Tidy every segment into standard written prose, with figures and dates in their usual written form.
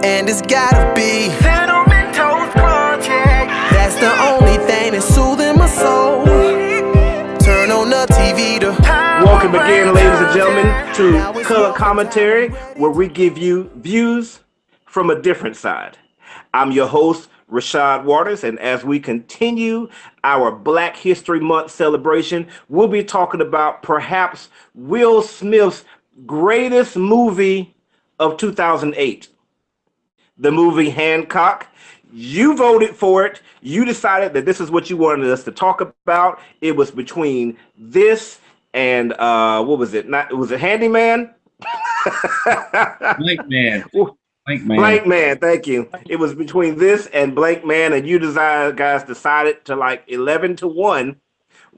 And it's gotta be Cinnamon Toast Crunch, yeah. that's the only thing that's soothing my soul. Turn on the TV to Welcome again, ladies and gentlemen, to Color Commentary, where we give you views from a different side. I'm your host, Rashad Waters, and as we continue our Black History Month celebration, we'll be talking about perhaps Will Smith's greatest movie of 2008, the movie Hancock. You voted for it. You decided that this is what you wanted us to talk about. It was between this and what was it? Not was it Handyman? Blank Man. Blank Man, thank you. It was between this and Blank Man, and you guys decided to like 11-1.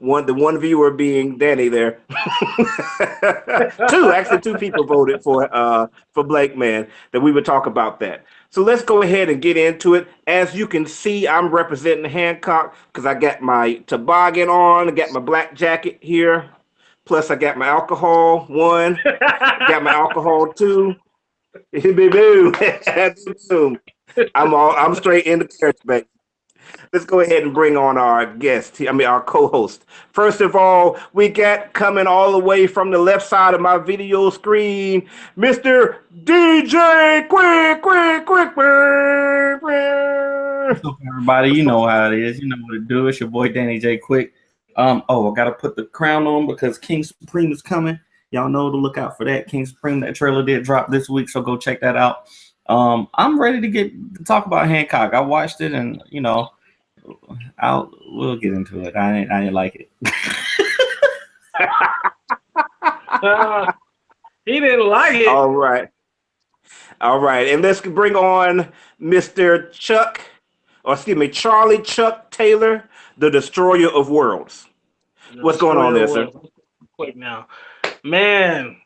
The one viewer being Danny there. Two people voted for Blank Man, that we would talk about that. So let's go ahead and get into it. As you can see, I'm representing Hancock because I got my toboggan on, I got my black jacket here. Plus I got my alcohol, one, got my alcohol, two. Boom. I'm straight in the character, baby. Let's go ahead and bring on our guest. Our co-host. First of all, we got coming all the way from the left side of my video screen, Mr. DJ Quick. What's up, everybody? You know how it is. You know what to do. It's your boy Danny J. Quick. I gotta put the crown on because King Supreme is coming. Y'all know to look out for that. King Supreme, that trailer did drop this week, so go check that out. I'm ready to talk about Hancock. I watched it, and we'll get into it. I didn't like it. He didn't like it. All right, and let's bring on Mr. Charlie Chuck Taylor, the Destroyer of Worlds. What's going on there, sir? Quick now, man.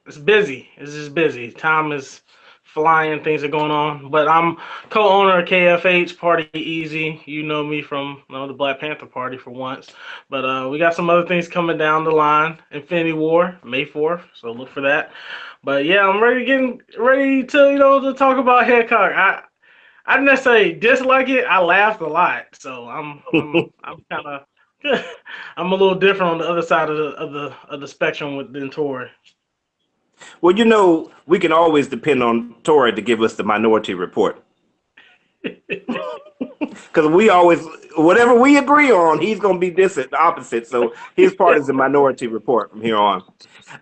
It's busy. It's just busy. Time is flying. Things are going on. But I'm co-owner of KFH Party Easy. You know me from the Black Panther Party for once. But we got some other things coming down the line. Infinity War, May 4th. So look for that. But yeah, I'm ready to talk about Hancock. I didn't necessarily dislike it. I laughed a lot. So I'm kind of I'm a little different on the other side of the spectrum than Tori. Well, we can always depend on Tori to give us the Minority Report. Because we always, whatever we agree on, he's going to be the opposite. So his part is the Minority Report from here on.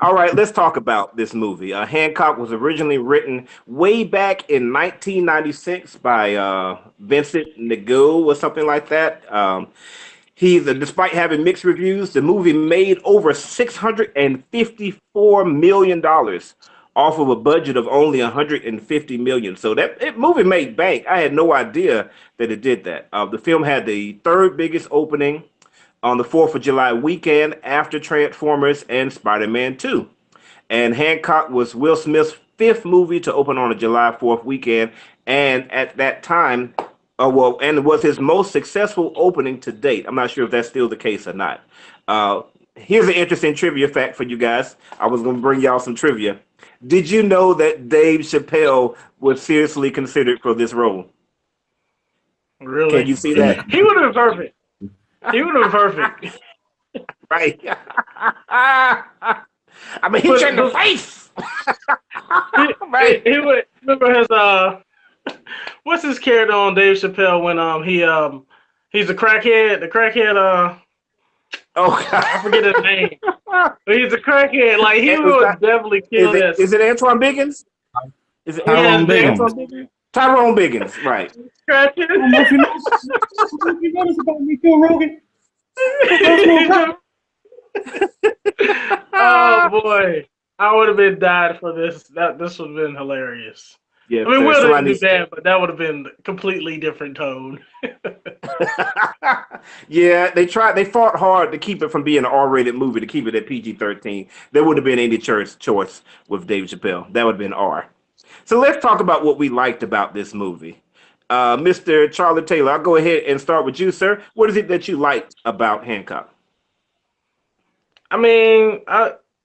All right, let's talk about this movie. Hancock was originally written way back in 1996 by Vincent Nago or something like that. Despite having mixed reviews, the movie made over $654 million off of a budget of only $150 million. So that movie made bank. I had no idea that it did that. The film had the third biggest opening on the 4th of July weekend after Transformers and Spider-Man 2. And Hancock was Will Smith's fifth movie to open on a July 4th weekend. And at that time, and it was his most successful opening to date. I'm not sure if that's still the case or not. Here's an interesting trivia fact for you guys. I was going to bring y'all some trivia. Did you know that Dave Chappelle was seriously considered for this role? Really? Can you see that? He would have been perfect. He would have been perfect. Right. He turned the face. Right. He would remember his what's his character on Dave Chappelle when he's a crackhead? The crackhead oh God. I forget his name. But he's a crackhead. Like he would definitely kill this. Is it Antoine Biggins? Is it Tyrone Biggins? Tyrone Biggins, right. Crackhead. I don't know if you notice about me, Joe Rogan. Oh boy. I would have been died for this. This would have been hilarious. Yeah, I mean, Will didn't do that, but that would have been a completely different tone. Yeah, they fought hard to keep it from being an R-rated movie, to keep it at PG-13. There would have been any choice with Dave Chappelle. That would have been R. So let's talk about what we liked about this movie. Mr. Charlie Taylor, I'll go ahead and start with you, sir. What is it that you liked about Hancock? I mean,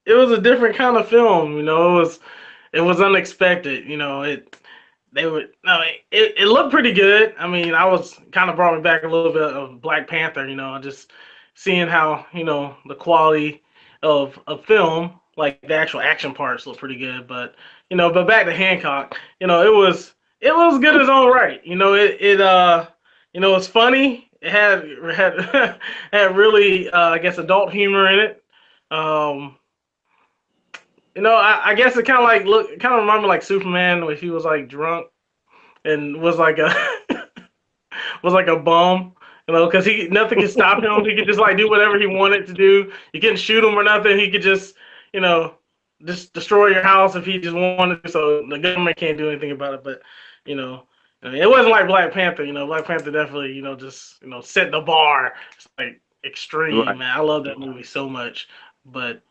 it was a different kind of film. It was unexpected. they would. No, it looked pretty good. I mean, I was kind of brought me back a little bit of Black Panther. Just seeing how the quality of film, like the actual action parts, look pretty good. But but back to Hancock. It was good as own right. It's funny. It had had really I guess adult humor in it. Um, I guess it kind of reminded me like Superman, where he was like drunk and was like a was like a bum, because he nothing could stop him. He could just like do whatever he wanted to do. You couldn't shoot him or nothing. He could you know, just destroy your house if he just wanted to. So the government can't do anything about it. But you know, I mean, it wasn't like Black Panther. Black Panther definitely just set the bar. It's like extreme, Right. man. I love that movie so much. But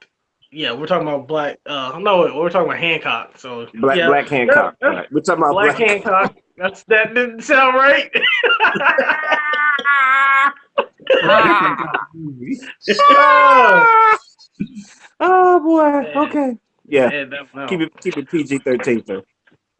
yeah, we're talking about no, we're talking about Hancock. So yeah, Black Hancock. Right. We're talking about Black Hancock. That didn't sound right. Oh boy. Yeah. Okay. Yeah. No. Keep it PG-13, sir.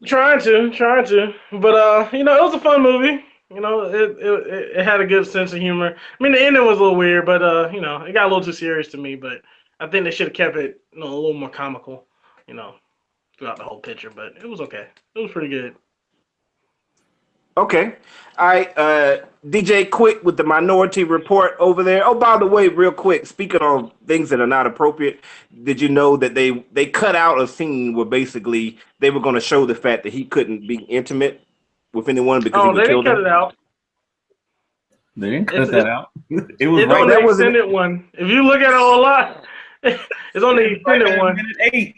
Trying to, but it was a fun movie. It had a good sense of humor. I mean, the ending was a little weird, but it got a little too serious to me. But I think they should have kept it, a little more comical, throughout the whole picture. But it was okay. It was pretty good. Okay. All right. DJ Quick with the Minority Report over there. Oh, by the way, real quick, speaking of things that are not appropriate, did you know that they cut out a scene where basically they were going to show the fact that he couldn't be intimate with anyone because he would they kill didn't cut them? it out. They didn't cut that out. It was It's right on there. the extended one. If you look at it a lot, it's on the extended one. Minute 8.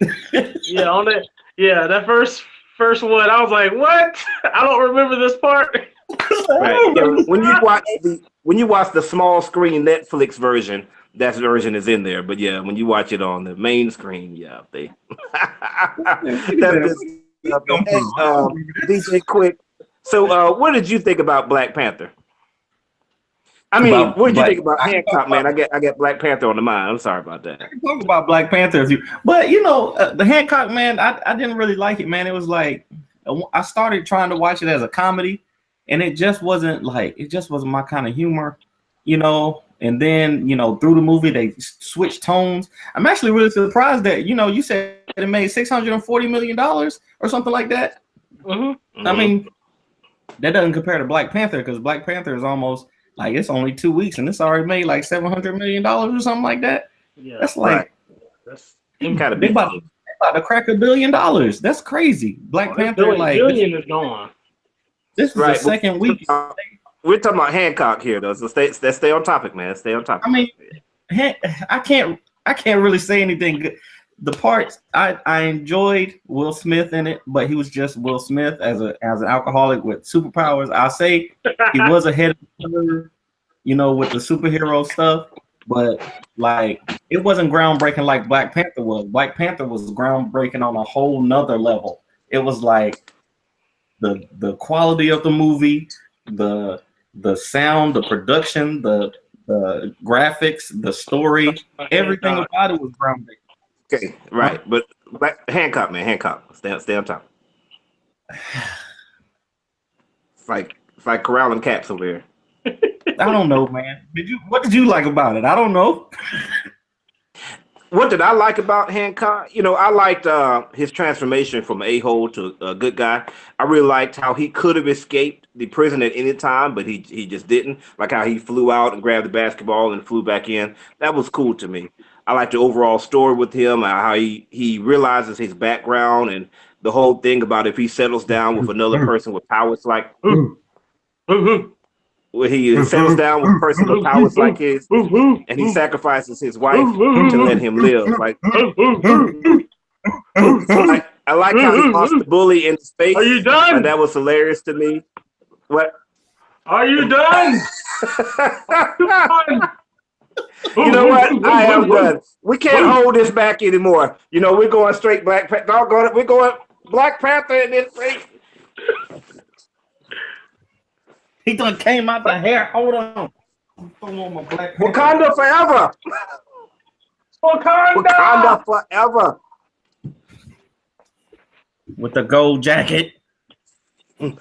Yeah, that first one, I was like, what? I don't remember this part. Right. Yeah, when you watch the small screen Netflix version, that version is in there. But yeah, when you watch it on the main screen, yeah, they. That's DJ Quick. So, what did you think about Black Panther? I mean, what did you think about Hancock, man? I get Black Panther on the mind. I'm sorry about that. I can talk about Black Panther, but the Hancock, man, I didn't really like it, man. It was like I started trying to watch it as a comedy, and it just wasn't my kind of humor, And then through the movie they switched tones. I'm actually really surprised that you said it made $640 million or something like that. Mm-hmm. I mean, that doesn't compare to Black Panther, because Black Panther is almost like it's only 2 weeks and it's already made like $700 million or something like that. Yeah, that's like right. That's kind of they about to crack $1 billion. That's crazy. Black Panther, billion is gone. This is the second week. We're talking about Hancock here, though. So stay on topic, man. Stay on topic. I mean, I can't really say anything good. The parts I enjoyed Will Smith in it, but he was just Will Smith as an alcoholic with superpowers. I say he was ahead of the curve, with the superhero stuff, but like it wasn't groundbreaking like Black Panther was. Black Panther was groundbreaking on a whole nother level. It was like the quality of the movie, the sound, the production, the graphics, the story, everything about it was groundbreaking. Okay, right, but Hancock, man, Hancock, stay on top. It's like corralling cats over here. I don't know, man. What did you like about it? I don't know. What did I like about Hancock? I liked his transformation from a-hole to a good guy. I really liked how he could have escaped the prison at any time, but he just didn't. Like how he flew out and grabbed the basketball and flew back in. That was cool to me. I like the overall story with him, how he realizes his background and the whole thing about if he settles down with another person with powers like where he settles down with a person with powers like his, and he sacrifices his wife to let him live. Like, I like how he lost the bully in space. Are you done? And that was hilarious to me. What? Are you done? You know what? I am done. We can't hold this back anymore. We're going straight Black Panther. We're going Black Panther and then straight. He done came out the hair. Hold on. Wakanda Forever.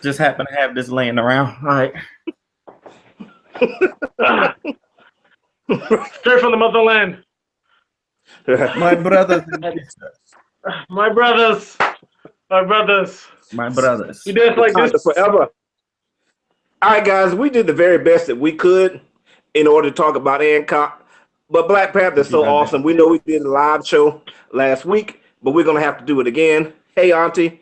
Just happen to have this laying around. All right. Straight from the motherland. My brothers and sisters. My brothers. My brothers. My brothers. We did like this. Wakanda Forever. All right, guys, we did the very best that we could in order to talk about Hancock. But Black Panther is so awesome. We know we did a live show last week, but we're gonna have to do it again. Hey, Auntie.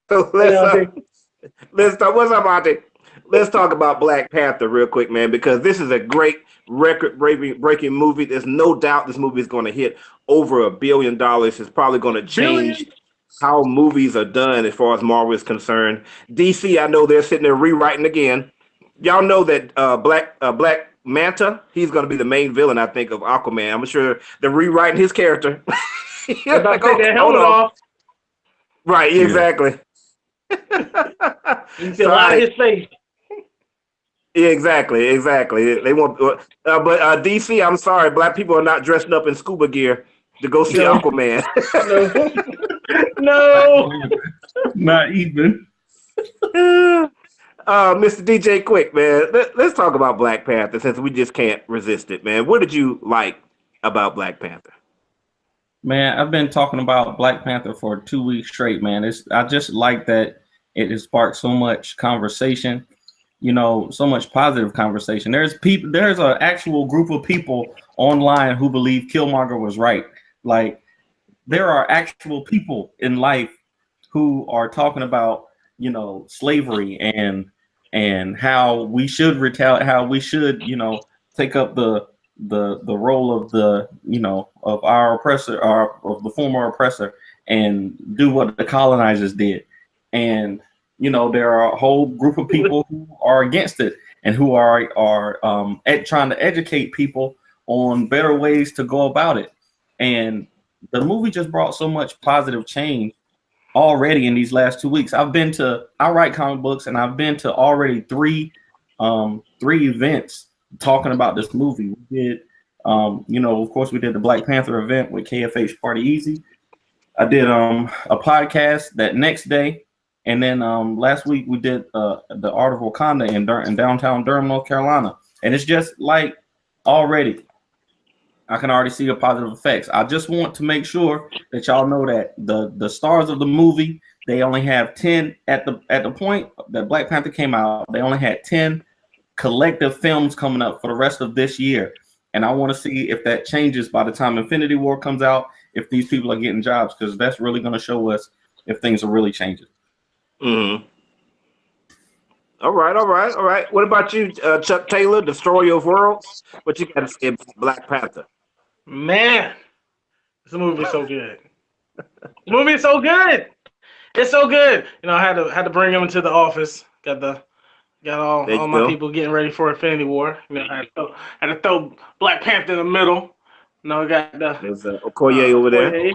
So let's talk. What's up, Auntie? Let's talk about Black Panther real quick, man, because this is a great record-breaking movie. There's no doubt this movie is going to hit over $1 billion. It's probably going to change how movies are done as far as Marvel is concerned. DC, I know they're sitting there rewriting again. Y'all know that Black Manta, he's going to be the main villain, I think, of Aquaman. I'm sure they're rewriting his character. About to take that helmet off. Right, exactly. You see a lot of his face. Yeah, exactly. They want, but DC, I'm sorry, Black people are not dressing up in scuba gear to go see Aquaman. No. Not even. Mr. DJ Quick, man, let's talk about Black Panther since we just can't resist it, man. What did you like about Black Panther? Man, I've been talking about Black Panther for 2 weeks straight, man. I just like that it has sparked so much conversation, so much positive conversation. There's an actual group of people online who believe Killmonger was right. Like, there are actual people in life who are talking about, slavery and how we should retaliate, how we should, take up the role of of our oppressor, or of the former oppressor, and do what the colonizers did. And there are a whole group of people who are against it and who are trying to educate people on better ways to go about it. And the movie just brought so much positive change already in these last 2 weeks. I write comic books, and I've been to already three events talking about this movie. We did, of course, we did the Black Panther event with KFH Party Easy. I did a podcast that next day, and then last week we did the Art of Wakanda in downtown Durham, North Carolina. And it's just like already, I can already see the positive effects. I just want to make sure that y'all know that the stars of the movie, they only have 10 at the point that Black Panther came out. They only had 10 collective films coming up for the rest of this year. And I want to see if that changes by the time Infinity War comes out, if these people are getting jobs, because that's really going to show us if things are really changing. Mm-hmm. All right. What about you, Chuck Taylor, Destroyer of Worlds? What you got to say about Black Panther? Man, this movie is so good. The movie is so good. It's so good. I had to bring him into the office. Got all my people getting ready for Infinity War. I had to throw Black Panther in the middle. Got there's Okoye over there.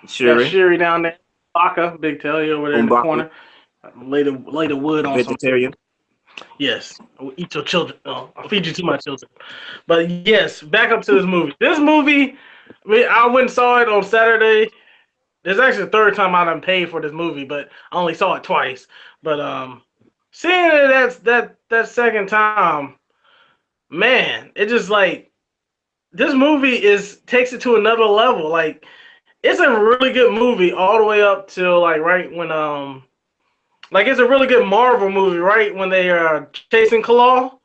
Shuri. Got Shuri down there. Baka, Big Telly over there in the corner. Lay the wood on vegetarian. Yes, I will eat your children. Oh, I'll feed you to my children. But yes, back up to this movie. This movie, I went and saw it on Saturday. It's actually the third time I done paid for this movie, but I only saw it twice. But seeing it that second time, man, it just like this movie takes it to another level. Like, it's a really good movie all the way up till like right when like it's a really good Marvel movie right when they are chasing Claw,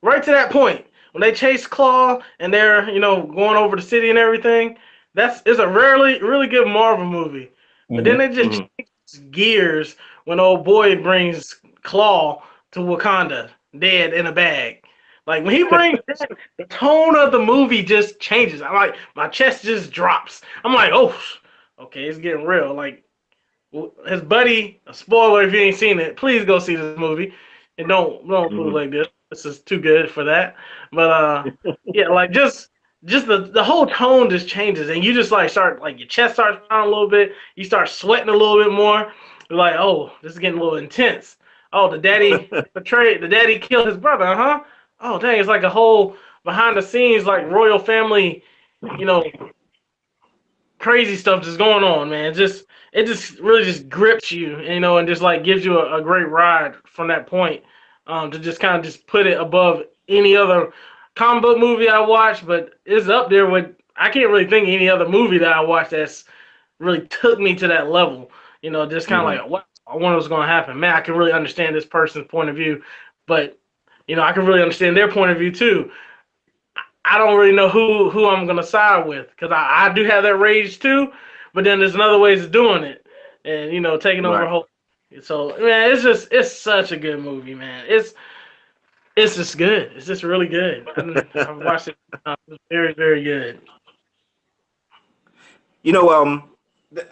right to that point when they chase Claw and they're going over the city and everything. It's a really good Marvel movie. But then they just change gears when old boy brings Claw to Wakanda dead in a bag. Like, when he brings that, the tone of the movie just changes. I'm like, my chest just drops. I'm like, oh, okay, it's getting real. Like, his buddy, a spoiler if you ain't seen it, please go see this movie. And don't put it like this. This is too good for that. But yeah, like just the whole tone just changes, and you just like start, like, your chest starts pounding a little bit. You start sweating a little bit more. You're like, oh, this is getting a little intense. Oh, the daddy killed his brother, huh? Oh, dang, it's like a whole behind the scenes, like, royal family, crazy stuff just going on, man. It just really just grips you, and just like gives you a great ride from that point. To just kind of just put it above any other comic book movie I watched, but it's up there with I can't really think of any other movie that I watched that's really took me to that level. Just kind of Mhm. like what I wonder what's going to happen. Man, I can really understand this person's point of view, but I can really understand their point of view too. I don't really know who I'm gonna side with because I do have that rage too, but then there's another ways of doing it, and taking over Right. whole. So man, it's such a good movie, man. It's just good. It's just really good. I've watched it. It's very very good. You know,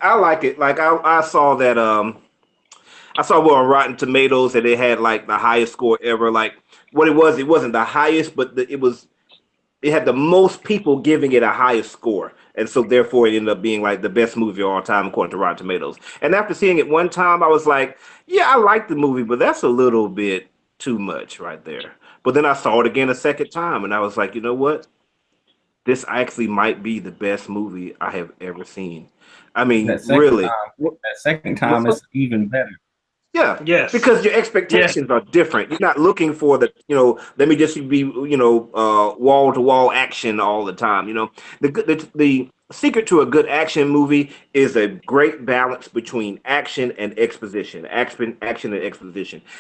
I like it. Like I saw that I saw one on Rotten Tomatoes that it had like the highest score ever. Like what it wasn't the highest, but it had the most people giving it a highest score. And so therefore it ended up being like the best movie of all time according to Rotten Tomatoes. And after seeing it one time, I was like, yeah, I like the movie, but that's a little bit too much right there. But then I saw it again a second time and I was like, you know what? This actually might be the best movie I have ever seen. I mean, That second really. time, that second time is even better. Yeah, Yes. because your Yes. expectations are different. You're not looking for let me just be, wall to wall action all the time. The secret to a good action movie is a great balance between action and exposition.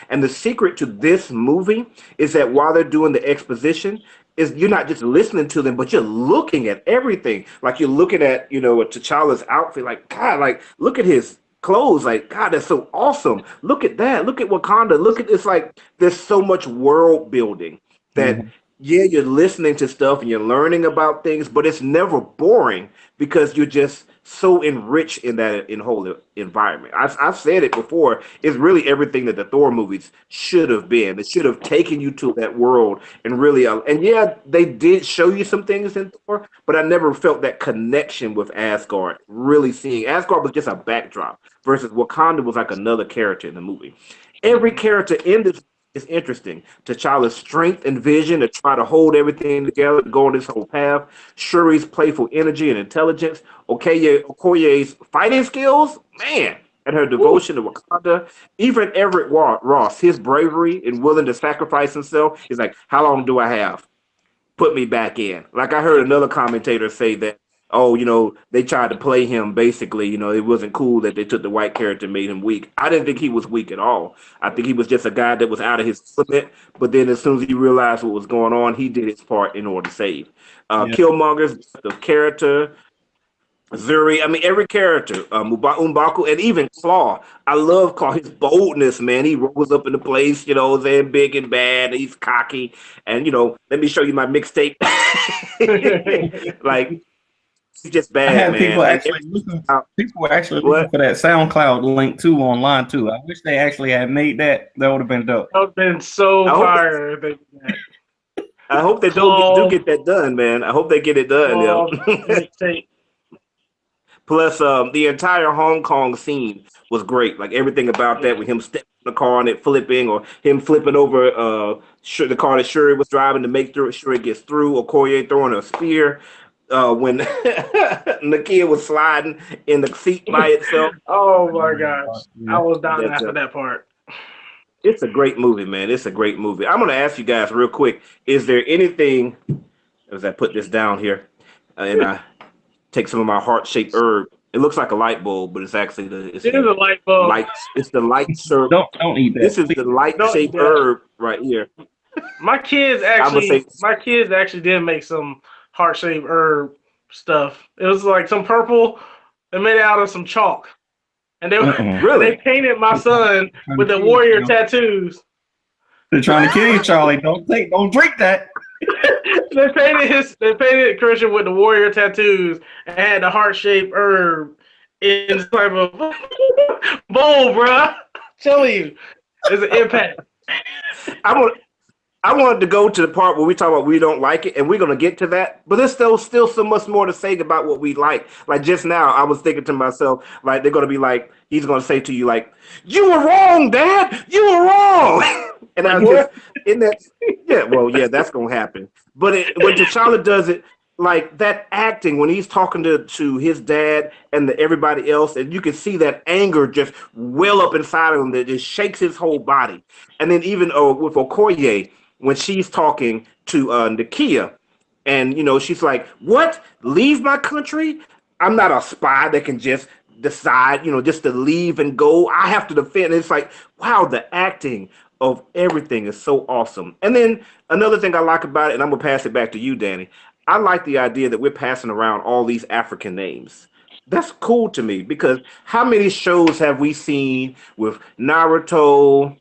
And the secret to this movie is that while they're doing the exposition, is you're not just listening to them, but you're looking at everything. Like you're looking at, T'Challa's outfit, like God, like look at his clothes. Like, God, that's so awesome. Look at that. Look at Wakanda. Look at this. Like, there's so much world building that, Mhm. yeah, you're listening to stuff and you're learning about things, but it's never boring because you're just so enriched in that in whole environment. I've said it before. It's really everything that the Thor movies should have been. It should have taken you to that world and really, and yeah, they did show you some things in Thor, but I never felt that connection with Asgard. Really seeing Asgard was just a backdrop versus Wakanda was like another character in the movie. Every Mhm. character in this is interesting. T'Challa's strength and vision to try to hold everything together, to go on this whole path. Shuri's playful energy and intelligence. Okoye's fighting skills, man, and her Woo. devotion to Wakanda. Even Everett Ross, his bravery and willing to sacrifice himself is like, how long do I have? Put me back in. Like I heard another commentator say that, oh, they tried to play him basically, it wasn't cool that they took the white character and made him weak. I didn't think he was weak at all. I think he was just a guy that was out of his element, but then as soon as he realized what was going on, he did his part in order to save. Yeah. Killmonger's depth of character, Zuri, I mean every character, M'Baku, and even Claw. I love Claw, his boldness, man. He rolls up in the place, saying big and bad. He's cocky, and let me show you my mixtape. Like he's just I bad, had man. people And actually looking. uh, People were actually looking what? for that SoundCloud link too online too. I wish they actually had made that. That would have been dope. That would have been so I hope fire if they did that. I hope they do Claw, get that done, man. I hope they get it done. claw, Yeah. mixtape. Plus, the entire Hong Kong scene was great. Like everything about that, Yeah. with him stepping in the car and it flipping, or him flipping over the car that Shuri was driving to make sure it gets through, or Koye throwing a spear when Nakia was sliding in the seat by itself. Oh my gosh, I Yeah. was dying That's after that part. it's a great movie, man. It's a great movie. I'm gonna ask you guys real quick: is there anything as I put this down here, and I take some of my heart-shaped herb? It looks like a light bulb, but it's There's the a light bulb. light. It's the light syrup. Don't eat This that. is Please. the light Don't eat shaped that. herb right here. My kids I'm gonna say, actually, my kids actually did make some heart shaped herb stuff. It was like some purple. They made it out of some chalk, and they Mm-mm. and they really? painted my son Trying with to the kill you, warrior Charlie. tattoos. They're trying to kill you, Charlie. Don't drink that. They painted Christian with the warrior tattoos and had the heart shaped herb in this type of bowl, bruh. Telling you, it's an impact. I want. I wanted to go to the part where we talk about we don't like it, and we're gonna get to that. But there's still so much more to say about what we like. Like just now, I was thinking to myself, like they're gonna be like, he's gonna say to you, like, "You were wrong, Dad. You were wrong." And Like I just what? in that, yeah, well, yeah, that's gonna happen. But when T'Challa does it, like that acting when he's talking to his dad and everybody else, and you can see that anger just well up inside of him that just shakes his whole body. And then even with Okoye, when she's talking to Nakia, and she's like, "What? Leave my country? I'm not a spy that can just decide, just to leave and go. I have to defend." And it's like, wow, the acting of everything is so awesome. And then another thing I like about it, and I'm gonna pass it back to you, Danny. I like the idea that we're passing around all these African names. That's cool to me because how many shows have we seen with Naruto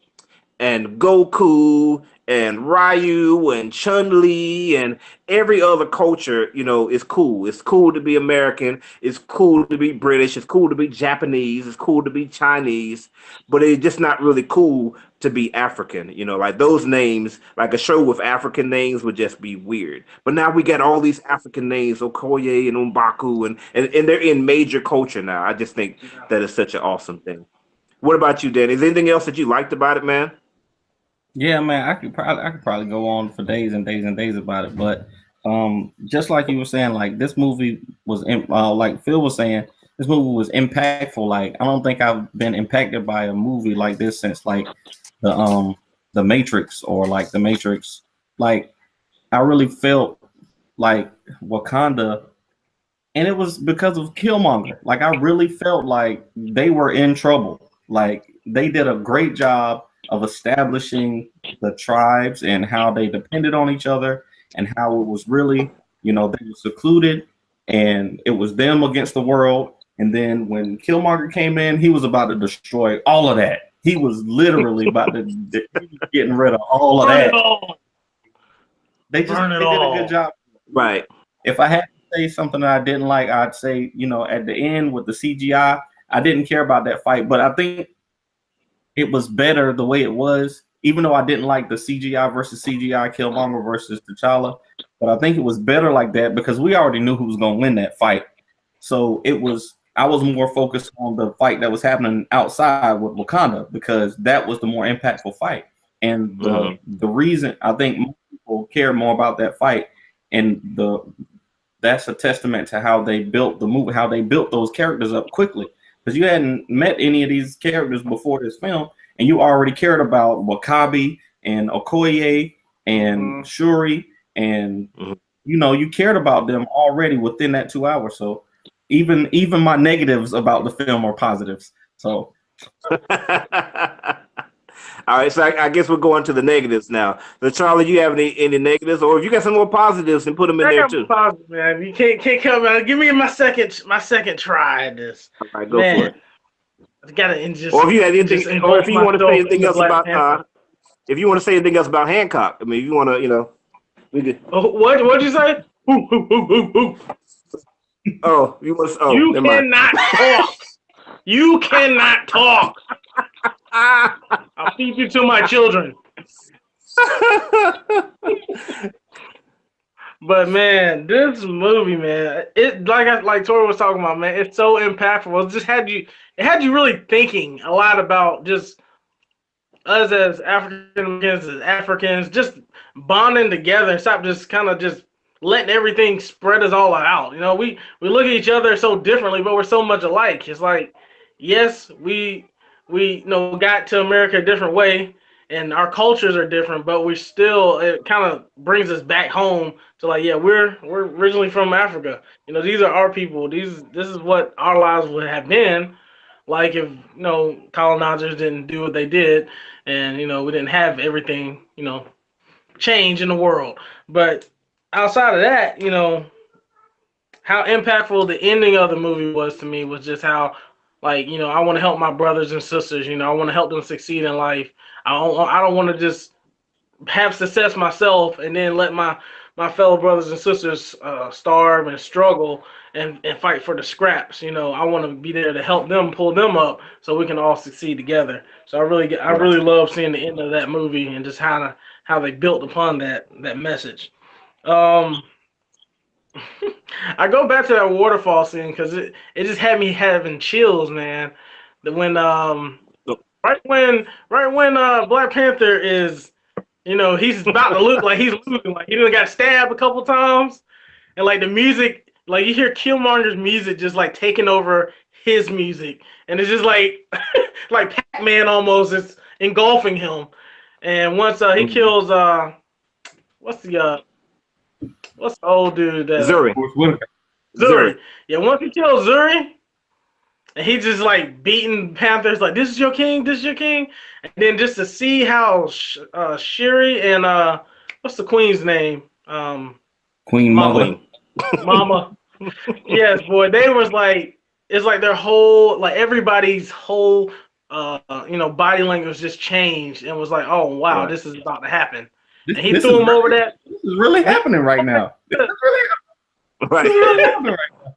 and Goku and Ryu and Chun Li and every other culture, is cool. It's cool to be American. It's cool to be British. It's cool to be Japanese. It's cool to be Chinese. But it's just not really cool to be African. Like those names, like a show with African names would just be weird. But now we got all these African names, Okoye and Umbaku, and they're in major culture now. I just think that is such an awesome thing. What about you, Danny? Is there anything else that you liked about it, man? Yeah, man, I could probably go on for days and days and days about it, but just like you were saying, like this movie was like Phil was saying, this movie was impactful. Like I don't think I've been impacted by a movie like this since like the Matrix or like the Matrix. Like I really felt like Wakanda, and it was because of Killmonger. Like I really felt like they were in trouble. Like they did a great job of establishing the tribes and how they depended on each other and how it was really, they were secluded and it was them against the world. And then when Killmonger came in, he was about to destroy all of that. He was literally about to getting rid of all of that. They did a good job. Right. If I had to say something that I didn't like, I'd say, at the end with the CGI, I didn't care about that fight, but I think it was better the way it was, even though I didn't like the CGI versus CGI Killmonger versus T'Challa. But I think it was better like that because we already knew who was going to win that fight. So I was more focused on the fight that was happening outside with Wakanda because that was the more impactful fight. And the reason I think most people care more about that fight, and that's a testament to how they built the movie, how they built those characters up quickly. Because you hadn't met any of these characters before this film, and you already cared about Wakabi and Okoye and Shuri, and you cared about them already within that 2 hours. So even my negatives about the film are positives. So all right, so I guess we're going to the negatives now. So Charlie, you have any negatives, or if you got some more positives, then put them in there too. Positive, man. You can't come out. Give me my second try at this. All right, go for it. I gotta just. Or if you had anything, or if you want to say anything else about, if you want to say anything else about Hancock, I mean, if you want to, we could. Oh, what'd you say? Oh, you want? Oh, you cannot talk. You cannot talk. I'll feed you to my children. But man, this movie, man, it like Tori was talking about, man, it's so impactful. It had you really thinking a lot about just us as Africans, just bonding together and stop just kind of just letting everything spread us all out. We look at each other so differently, but we're so much alike. It's like, yes, we got to America a different way, and our cultures are different, but we still, it kind of brings us back home to like, yeah, we're originally from Africa. These are our people. This is what our lives would have been like if colonizers didn't do what they did, and we didn't have everything change in the world. But outside of that, how impactful the ending of the movie was to me was just how, like, I want to help my brothers and sisters. I want to help them succeed in life. I don't want to just have success myself and then let my fellow brothers and sisters starve and struggle and fight for the scraps. I want to be there to help them, pull them up, so we can all succeed together. So I really love seeing the end of that movie and just how they built upon that message. I go back to that waterfall scene because it just had me having chills, man. When right when Black Panther is, he's about to look like he's losing, like he done got stabbed a couple times, and like the music, like you hear Killmonger's music just like taking over his music, and it's just like like Pac-Man almost is engulfing him. And once he Mhm. kills what's the what's the old dude that Zuri. Forrest Whitaker. Zuri. Zuri. Yeah, once he kills Zuri, and he just like beating Panthers like this is your king, this is your king, and then just to see how Shiri and what's the queen's name? Queen Mama, Mother. Queen. Mama. Yes, boy, they was like it's like their whole like everybody's whole body language just changed and was like, oh wow, Right. this is about to happen, This, and he this threw is him over really, that. this is really happening right now. This is Right. really happening right now.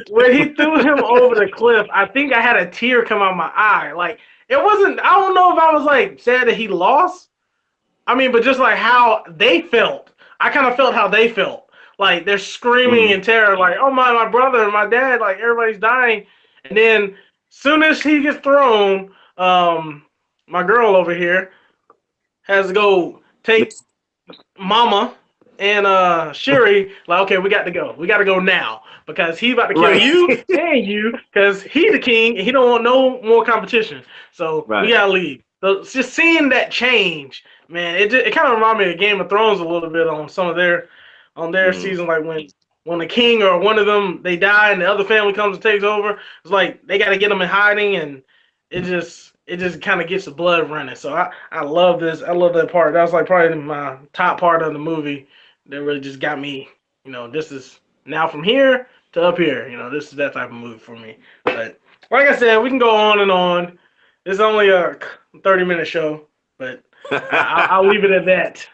When he threw him over the cliff, I think I had a tear come out my eye. Like it wasn't. I don't know if I was like sad that he lost. I mean, but just like how they felt, I kind of felt how they felt. Like they're screaming Mhm. in terror, like "Oh my brother and my dad!" Like everybody's dying. And then, soon as he gets thrown, my girl over here has to go take Mama and Shuri, like, okay, we got to go. We got to go now because he's about to kill Right. you and you because he's the king and he don't want no more competition. So we Right. gotta leave. So it's just seeing that change, man, it kind of reminded me of Game of Thrones a little bit on their Mhm. season, like when the king or one of them they die and the other family comes and takes over. It's like they got to get them in hiding and it just kind of gets the blood running. So I love this. I love that part. That was like probably my top part of the movie that really just got me. This is now from here to up here. This is that type of movie for me. But like I said, we can go on and on. It's only a 30-minute show, but I'll leave it at that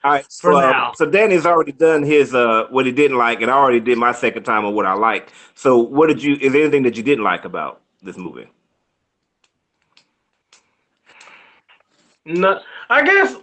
All right, for so now. so Danny's already done his what he didn't like, and I already did my second time of what I liked. So what did you? Is there anything that you didn't like about this movie? No, I guess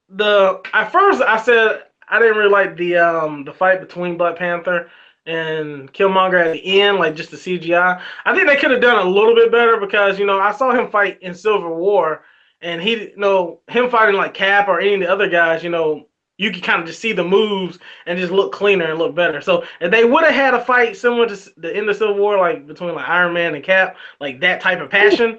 the at first I said I didn't really like the fight between Black Panther and Killmonger at the end, like just the CGI. I think they could have done a little bit better because I saw him fight in Civil War, and him fighting like Cap or any of the other guys, you could kind of just see the moves and just look cleaner and look better. So if they would have had a fight similar to the end of Civil War, like between like Iron Man and Cap, like that type of passion,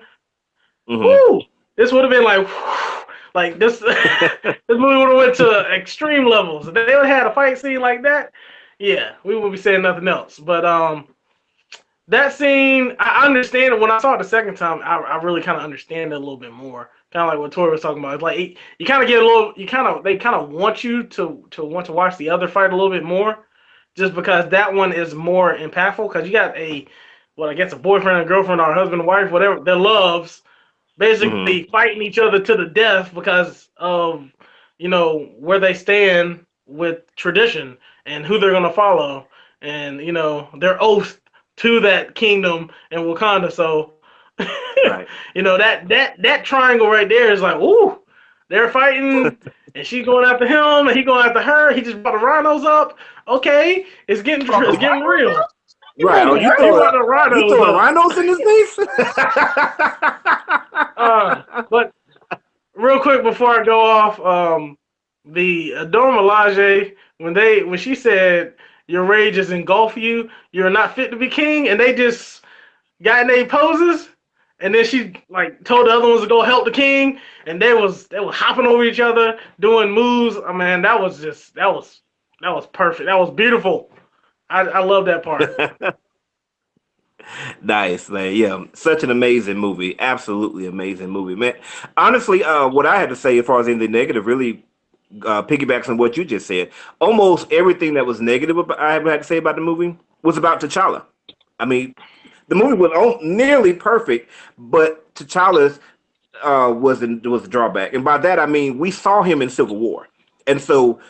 Hmm. whoo, this would have been like, whew, like this. This movie would have went to extreme levels. If they would have had a fight scene like that, yeah, we would be saying nothing else. But that scene, I understand it. When I saw it the second time, I really kind of understand it a little bit more. Kind of like what Tori was talking about. It's like you kind of get a little, they kind of want you to want to watch the other fight a little bit more, just because that one is more impactful. Because you got I guess a boyfriend and girlfriend or husband and wife, whatever, their loves Hmm. basically fighting each other to the death because of where they stand with tradition and who they're gonna follow and their oath to that kingdom and Wakanda. So Right. that triangle right there is like, ooh, they're fighting and she's going after him and he going after her. He just brought the rhinos up. Okay, it's getting real. You Right. brought Oh, the He brought the you rhinos throwing up. rhinos in his face? But real quick before I go off, the Adore Melage when she said your rage is engulf you, you're not fit to be king, and they just got in their poses, and then she like told the other ones to go help the king, and they were hopping over each other, doing moves. I mean, that was perfect. That was beautiful. I love that part. Nice, man. Yeah, such an amazing movie. Absolutely amazing movie, man. Honestly, what I had to say as far as anything negative really piggybacks on what you just said. Almost everything that was negative about, I had to say about the movie was about T'Challa. I mean, the movie was nearly perfect, but T'Challa's was a drawback, and by that I mean we saw him in Civil War, and so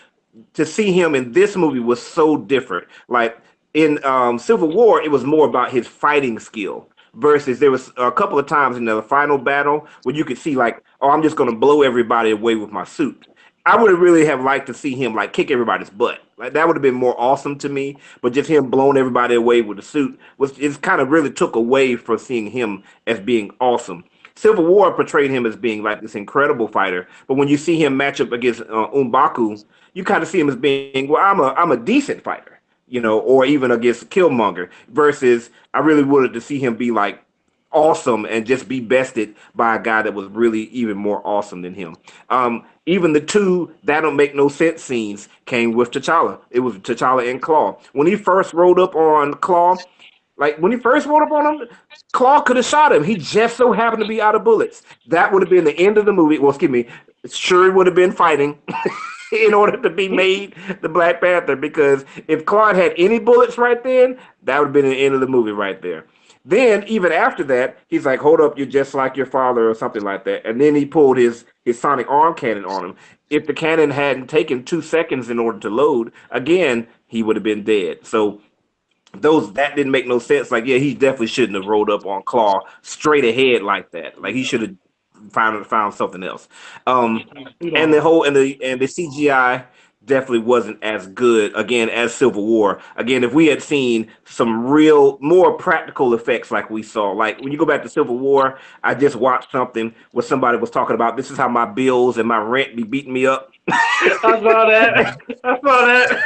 to see him in this movie was so different. Like in Civil War, it was more about his fighting skill. Versus there was a couple of times in the final battle where you could see like, oh, I'm just going to blow everybody away with my suit. I would have really have liked to see him like kick everybody's butt. Like that would have been more awesome to me. But just him blowing everybody away with the suit was it kind of really took away from seeing him as being awesome. Civil War portrayed him as being like this incredible fighter, but when you see him match up against M'Baku, you kind of see him as being, well, I'm a decent fighter, you know, or even against Killmonger. Versus, I really wanted to see him be like awesome and just be bested by a guy that was really even more awesome than him. Even the two that don't make no sense scenes came with T'Challa. It was T'Challa and Claw. When he first rode up on Claw, like when he first rode up on him, Claw could have shot him. He just so happened to be out of bullets. That would have been the end of the movie. Well, excuse me, Shuri would have been fighting in order to be made the Black Panther, because if Claude had any bullets right then, that would have been the end of the movie right there. Then even after that, he's like, "Hold up, you're just like your father," or something like that. And then he pulled his sonic arm cannon on him. If the cannon hadn't taken 2 seconds in order to load, again, he would have been dead. So that didn't make no sense. Like, yeah, he definitely shouldn't have rolled up on Claw straight ahead like that. Like, he should have found something else. And the CGI definitely wasn't as good again as Civil War. Again, if we had seen some real more practical effects like we saw, like when you go back to Civil War, I just watched something where somebody was talking about, this is how my bills and my rent be beating me up. I saw that. I saw that.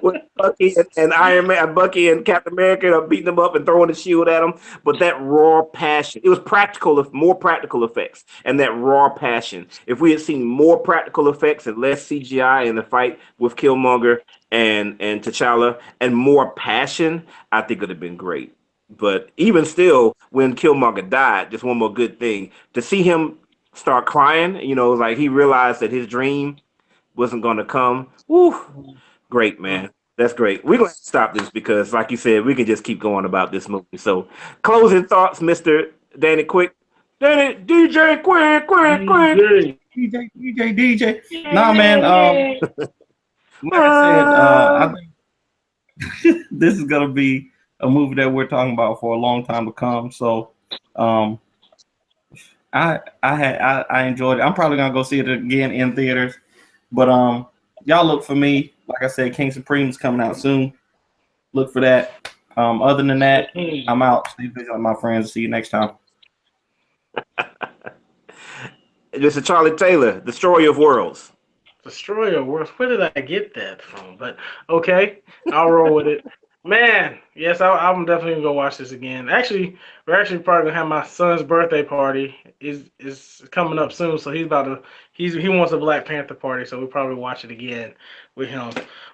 With Bucky and Iron Man, Bucky and Captain America are beating them up and throwing the shield at them. But that raw passion, it was more practical effects, and that raw passion. If we had seen more practical effects and less CGI in the fight with Killmonger and T'Challa, and more passion, I think it would have been great. But even still, when Killmonger died, just one more good thing, to see him start crying, you know, like he realized that his dream wasn't going to come. Woo. Great, man. That's great. We're going to stop this because, like you said, we can just keep going about this movie. So, closing thoughts, Mr. Danny Quick. Danny, DJ Quick. DJ. Nah, man. Like I said, I think this is going to be a movie that we're talking about for a long time to come. So, I enjoyed it. I'm probably going to go see it again in theaters. But y'all look for me. Like I said, King Supreme is coming out soon. Look for that. Other than that, I'm out. Stay busy with my friends. See you next time. Mr. Charlie Taylor, Destroyer of Worlds. Destroyer of Worlds. Where did I get that from? But okay, I'll roll with it. Man, yes, I'm definitely gonna go watch this again. Actually, we're actually probably gonna have my son's birthday party. Is coming up soon, so he wants a Black Panther party, so we'll probably watch it again with him.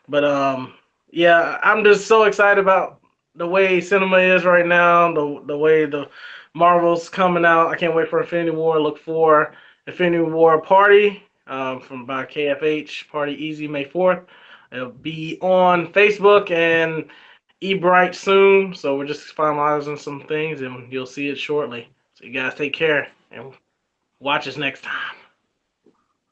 But yeah, I'm just so excited about the way cinema is right now, the way the Marvel's coming out. I can't wait for Infinity War. Look for Infinity War Party from by KFH Party Easy May 4th. It'll be on Facebook and eBright soon, so we're just finalizing some things, and you'll see it shortly. So you guys take care and watch us next time.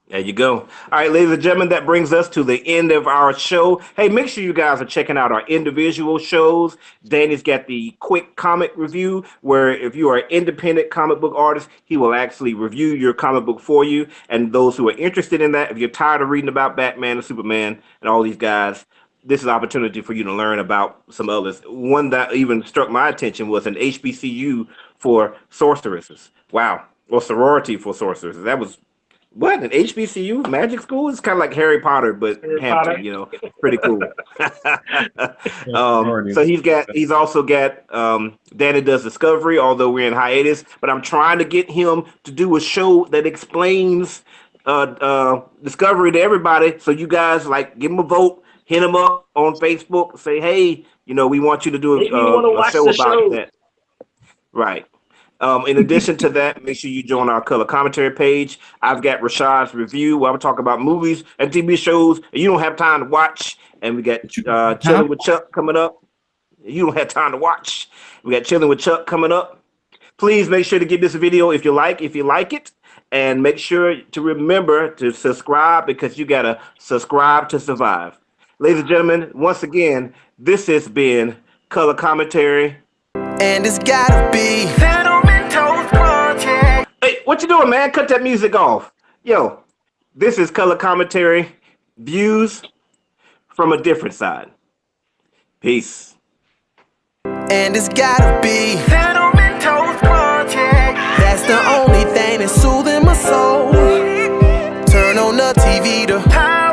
There you go. All right, ladies and gentlemen, that brings us to the end of our show. Hey, make sure you guys are checking out our individual shows. Danny's got the quick comic review, where if you are an independent comic book artist, he will actually review your comic book for you. And those who are interested in that, if you're tired of reading about Batman and Superman and all these guys, this is an opportunity for you to learn about some others. One that even struck my attention was an HBCU for sorceresses. Wow. Or sorority for sorceresses. That was what, an HBCU magic school? It's kind of like Harry Potter, but Hampton, you know, pretty cool. So he's also got Danny Does Discovery, although we're in hiatus, but I'm trying to get him to do a show that explains Discovery to everybody. So you guys, like, give him a vote, hit him up on Facebook, say, hey, you know, we want you to do a show about that. Right. In addition to that, make sure you join our color commentary page. I've got Rashad's review where I'm talking about movies and TV shows and you don't have time to watch. And we got Chilling with Chuck coming up. You don't have time to watch. We got Chilling with Chuck coming up. Please make sure to give this video if you like it. And make sure to remember to subscribe, because you got to subscribe to survive. Ladies and gentlemen, once again, this has been Color Commentary. And it's gotta be Hey, what you doing, man? Cut that music off. Yo, this is Color Commentary, views from a different side. Peace. And it's gotta be TV to Power